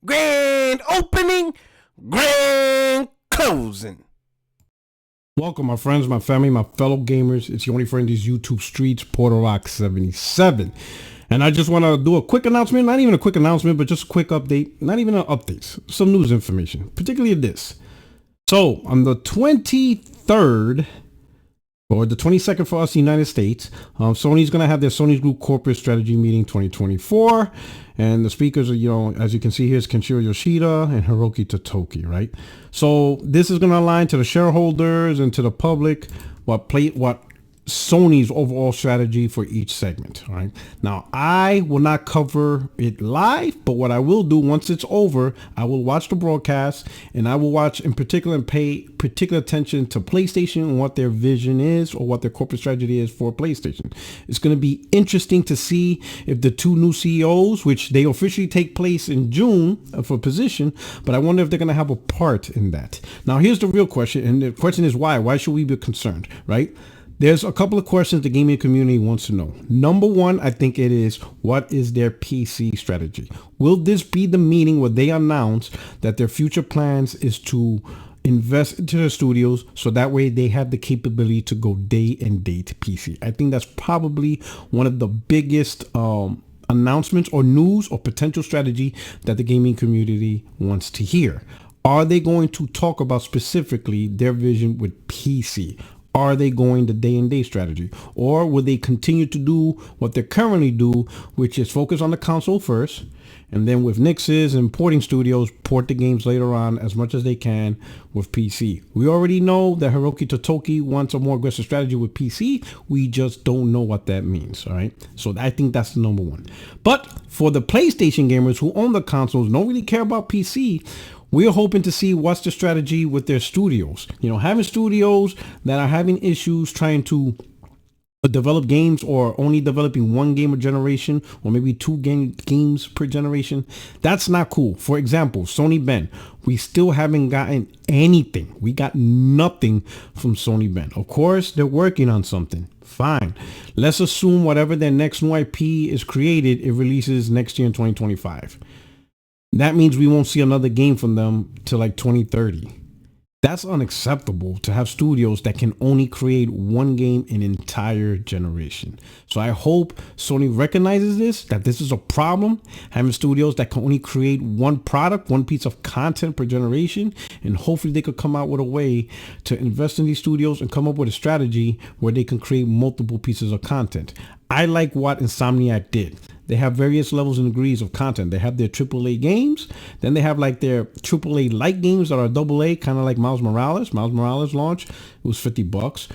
Grand opening, grand closing. Welcome, my friends, my family, my fellow gamers. It's your only friend, these YouTube streets, PlayStation77. And I just want to do a quick announcement, not even a quick announcement, but just a quick update, not even an update, some news information, particularly this. So on the 23rd, or the 22nd for us, United States, Sony's going to have their Sony's Group Corporate Strategy Meeting 2024. And the speakers are, as you can see here, is Kenshiro Yoshida and Hiroki Totoki, right? So this is going to align to the shareholders and to the public what Sony's overall strategy for each segment. All right. Now, I will not cover it live, but what I will do once it's over, I will watch the broadcast and I will watch in particular and pay particular attention to PlayStation and what their vision is or what their corporate strategy is for PlayStation. It's going to be interesting to see if the two new CEOs, which they officially take place in June for position, but I wonder if they're going to have a part in that. Now, here's the real question. And the question is why? Why should we be concerned, right? There's a couple of questions the gaming community wants to know. Number one, I think it is, what is their PC strategy? Will this be the meeting where they announce that their future plans is to invest into their studios so that way they have the capability to go day and date PC? I think that's probably one of the biggest announcements or news or potential strategy that the gaming community wants to hear. Are they going to talk about specifically their vision with PC? Are they going the day and day strategy, or will they continue to do what they currently do, which is focus on the console first, and then with Nixes and porting studios, port the games later on as much as they can with PC? We already know that Hiroki Totoki wants a more aggressive strategy with PC. We just don't know what that means. All right. So I think that's the number one. But for the PlayStation gamers who own the consoles, don't really care about PC, we're hoping to see what's the strategy with their studios. Having studios that are having issues trying to develop games or only developing one game a generation or maybe two games per generation, that's not cool. For example, Sony Bend, we still haven't gotten anything. We got nothing from Sony Bend. Of course, they're working on something. Fine. Let's assume whatever their next new IP is created, it releases next year in 2025. That means we won't see another game from them till like 2030. That's unacceptable to have studios that can only create one game in an entire generation. So I hope Sony recognizes this, that this is a problem, having studios that can only create one product, one piece of content per generation, and hopefully they could come out with a way to invest in these studios and come up with a strategy where they can create multiple pieces of content. I like what Insomniac did. They have various levels and degrees of content. They have their AAA games. Then they have like their AAA light games that are AA, kind of like Miles Morales. Miles Morales launch, it was $50.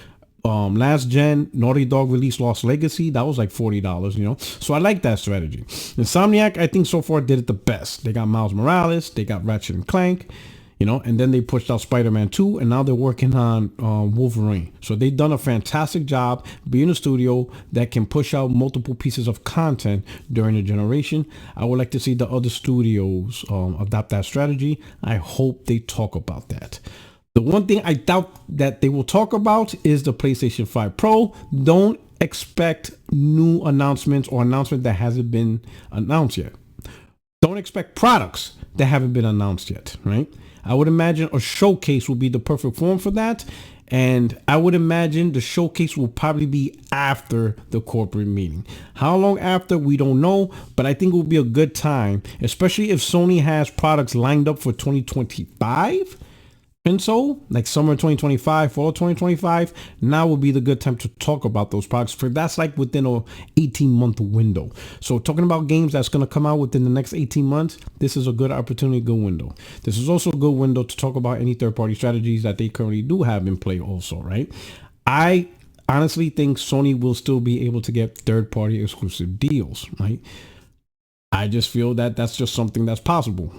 Last gen, Naughty Dog released Lost Legacy. That was like $40, So I like that strategy. Insomniac, I think so far did it the best. They got Miles Morales. They got Ratchet and Clank. And then they pushed out Spider-Man 2, and now they're working on Wolverine. So they've done a fantastic job being a studio that can push out multiple pieces of content during a generation. I would like to see the other studios adopt that strategy. I hope they talk about that. The one thing I doubt that they will talk about is the PlayStation 5 Pro. Don't expect new announcements or announcement that hasn't been announced yet. Don't expect products that haven't been announced yet, right? I would imagine a showcase will be the perfect form for that. And I would imagine the showcase will probably be after the corporate meeting. How long after, we don't know, but I think it will be a good time, especially if Sony has products lined up for 2025. And so, like summer 2025, fall 2025, now will be the good time to talk about those products. For that's like within a 18-month window. So talking about games that's going to come out within the next 18 months, this is a good opportunity, good window. This is also a good window to talk about any third-party strategies that they currently do have in play also, right? I honestly think Sony will still be able to get third-party exclusive deals, right? I just feel that that's just something that's possible.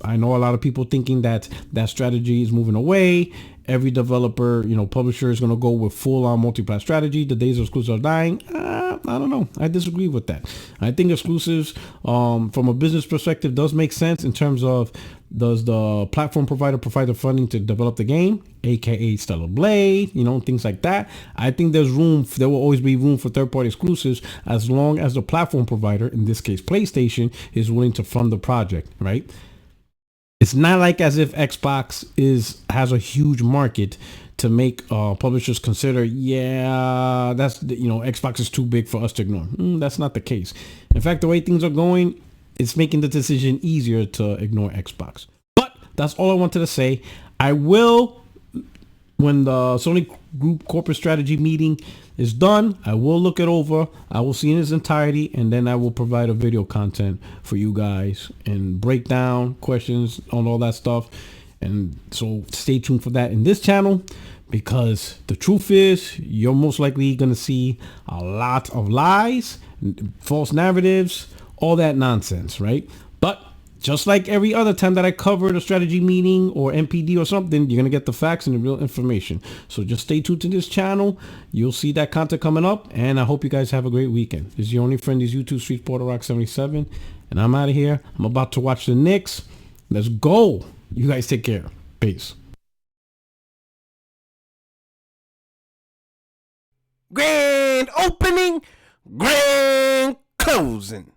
I know a lot of people thinking that strategy is moving away. Every developer, publisher is going to go with full-on multiplayer strategy. The days of exclusives are dying. I don't know. I disagree with that. I think exclusives, from a business perspective, does make sense in terms of, does the platform provider provide the funding to develop the game, aka Stellar Blade, things like that. I think there will always be room for third-party exclusives as long as the platform provider, in this case PlayStation, is willing to fund the project, right? It's not like as if Xbox has a huge market to make publishers consider, yeah, that's Xbox is too big for us to ignore. That's not the case. In fact, the way things are going, it's making the decision easier to ignore Xbox. But that's all I wanted to say. I will, when the Sony Group corporate strategy meeting is done, I will look it over. I will see in its entirety, and then I will provide a video content for you guys and break down questions on all that stuff. And so stay tuned for that in this channel, because the truth is you're most likely going to see a lot of lies, false narratives, all that nonsense, right? But just like every other time that I covered a strategy meeting or MPD or something, you're going to get the facts and the real information. So just stay tuned to this channel. You'll see that content coming up, and I hope you guys have a great weekend. This is your only friend, is YouTube Street PorterRock77, and I'm out of here. I'm about to watch the Knicks. Let's go. You guys take care. Peace. Grand opening, grand closing.